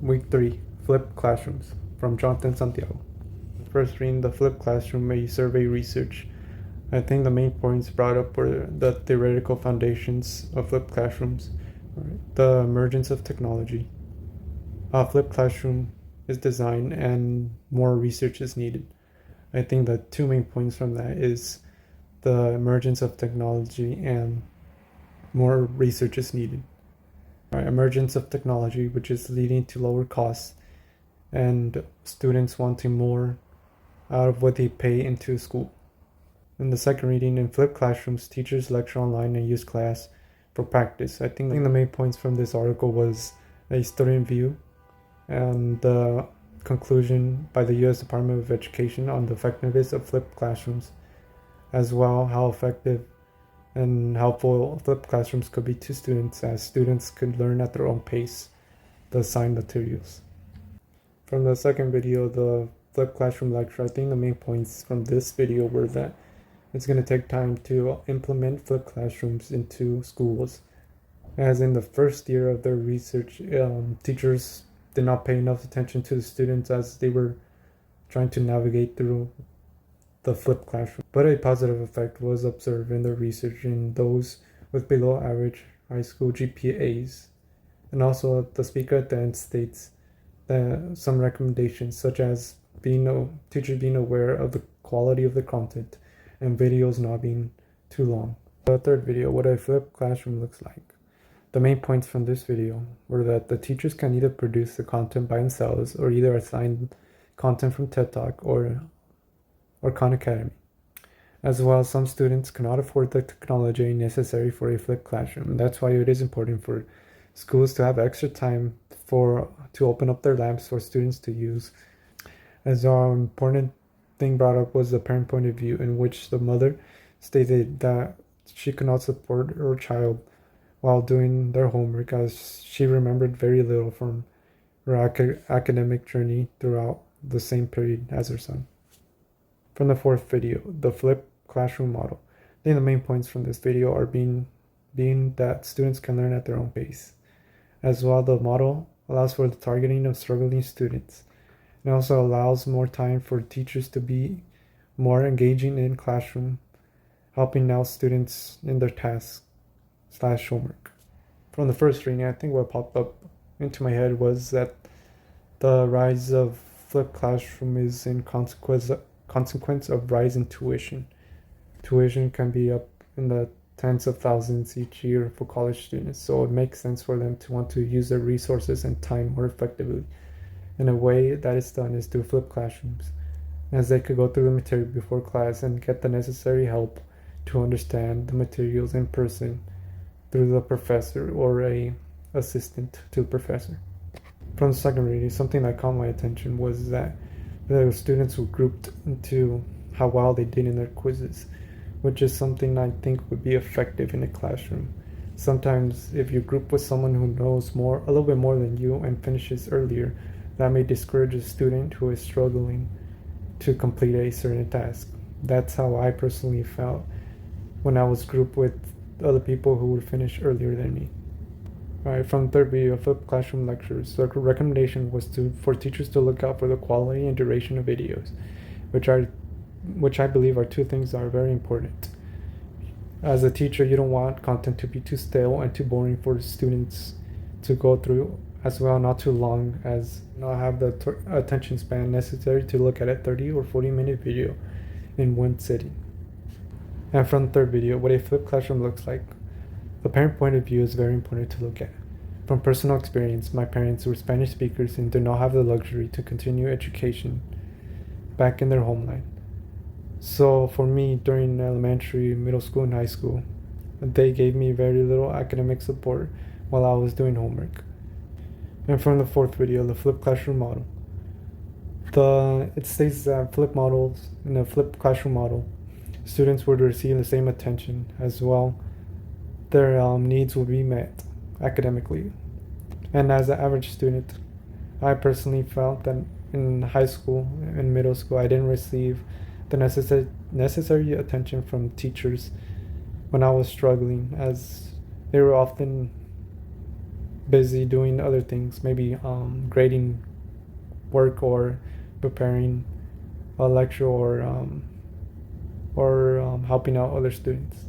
Week 3, Flipped Classrooms, from Jonathan Santiago. First reading the Flipped Classroom, a survey research. I think the main points brought up were the theoretical foundations of flipped classrooms, the emergence of technology. A flipped classroom is designed and more research is needed. I think the two main points from that is the emergence of technology and more research is needed. Emergence of technology, which is leading to lower costs and students wanting more out of what they pay into school. In the second reading, in flipped classrooms, teachers lecture online and use class for practice. I think the main points from this article was a student view and the conclusion by the U.S. Department of Education on the effectiveness of flipped classrooms, as well how effective and helpful flipped classrooms could be to students, as students could learn at their own pace the assigned materials. From the second video, the flipped classroom lecture, I think the main points from this video were that it's going to take time to implement flipped classrooms into schools. As in the first year of their research, teachers did not pay enough attention to the students as they were trying to navigate through the flipped classroom. But a positive effect was observed in the research in those with below average high school GPAs. And also the speaker at the end states that some recommendations, such as teachers being aware of the quality of the content and videos not being too long. The third video, what a flipped classroom looks like. The main points from this video were that the teachers can either produce the content by themselves or either assign content from TED Talk or Khan Academy. As well, some students cannot afford the technology necessary for a flipped classroom. That's why it is important for schools to have extra time to open up their labs for students to use. As an important thing brought up was the parent point of view, in which the mother stated that she could not support her child while doing their homework, as she remembered very little from her academic journey throughout the same period as her son. From the fourth video, the flipped classroom model. I think the main points from this video are being that students can learn at their own pace. As well, the model allows for the targeting of struggling students. It also allows more time for teachers to be more engaging in classroom, helping out students in their tasks / homework. From the first reading, I think what popped up into my head was that the rise of flipped classroom is in consequence of rise in tuition. Tuition can be up in the tens of thousands each year for college students, so it makes sense for them to want to use their resources and time more effectively. And a way that is done is through flipped classrooms, as they could go through the material before class and get the necessary help to understand the materials in person through the professor or a assistant to the professor. From the second reading, something that caught my attention was that the students were grouped into how well they did in their quizzes, which is something I think would be effective in a classroom. Sometimes if you group with someone who knows a little bit more than you and finishes earlier, that may discourage a student who is struggling to complete a certain task. That's how I personally felt when I was grouped with other people who would finish earlier than me. Alright, from the third video, flipped classroom lectures, the recommendation was for teachers to look out for the quality and duration of videos, which I believe are two things that are very important. As a teacher, you don't want content to be too stale and too boring for students to go through, as well not too long, as not have the attention span necessary to look at a 30 or 40-minute video in one sitting. And from the third video, what a flipped classroom looks like. The parent point of view is very important to look at. From personal experience, my parents were Spanish speakers and did not have the luxury to continue education back in their homeland. So for me, during elementary, middle school, and high school, they gave me very little academic support while I was doing homework. And from the fourth video, the flipped classroom model. It states that in a flipped classroom model, students would receive the same attention as well. Their needs will be met academically. And as an average student, I personally felt that in high school and middle school, I didn't receive the necessary attention from teachers when I was struggling, as they were often busy doing other things, maybe grading work or preparing a lecture or helping out other students.